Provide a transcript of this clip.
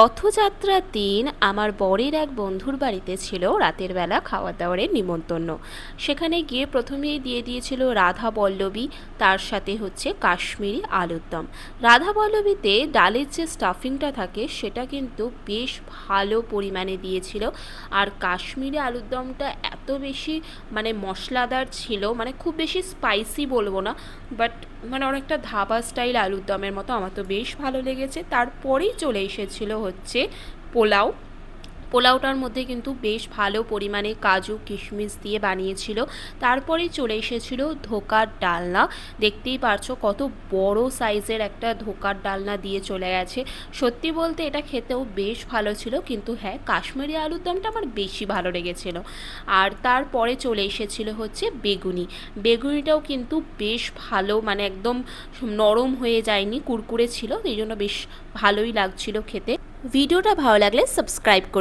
রথযাত্রার দিন আমার বরের এক বন্ধুর বাড়িতে ছিল রাতের বেলা খাওয়া দাওয়ারের নিমন্ত্রণ। সেখানে গিয়ে প্রথমেই দিয়ে দিয়েছিল রাধা পল্লবী, তার সাথে হচ্ছে কাশ্মীরি আলুর দম। রাধা পল্লবীতে ডালের যে স্টাফিংটা থাকে সেটা কিন্তু বেশ ভালো পরিমাণে দিয়েছিল। আর কাশ্মীরি আলুর দমটা এত বেশি মশলাদার ছিল, খুব বেশি স্পাইসি বলবো না, বাট অনেকটা ধাবা স্টাইল আলুর দমের মতো। আমার তো বেশ ভালো লেগেছে। তারপরেই চলে এসেছিল হচ্ছে পোলাও। পোলাওটার মধ্যে কিন্তু বেশ ভালো পরিমাণে কাজু কিশমিশ দিয়ে বানিয়েছিল। তারপরেই চলে এসেছিল ধোকার ডালনা। দেখতেই পারছো কত বড় সাইজের একটা ধোকার ডালনা দিয়ে চলে গেছে। সত্যি বলতে এটা খেতেও বেশ ভালো ছিল, কিন্তু হ্যাঁ, কাশ্মীরি আলুর দমটা আমার বেশি ভালো লেগেছিল। আর তারপরে চলে এসেছিল হচ্ছে বেগুনি। বেগুনিটাও কিন্তু বেশ ভালো, একদম নরম হয়ে যায়নি, কুরকুরে ছিল, এই জন্য বেশ ভালোই লাগছিল খেতে। ভিডিওটা ভালো লাগলে সাবস্ক্রাইব করে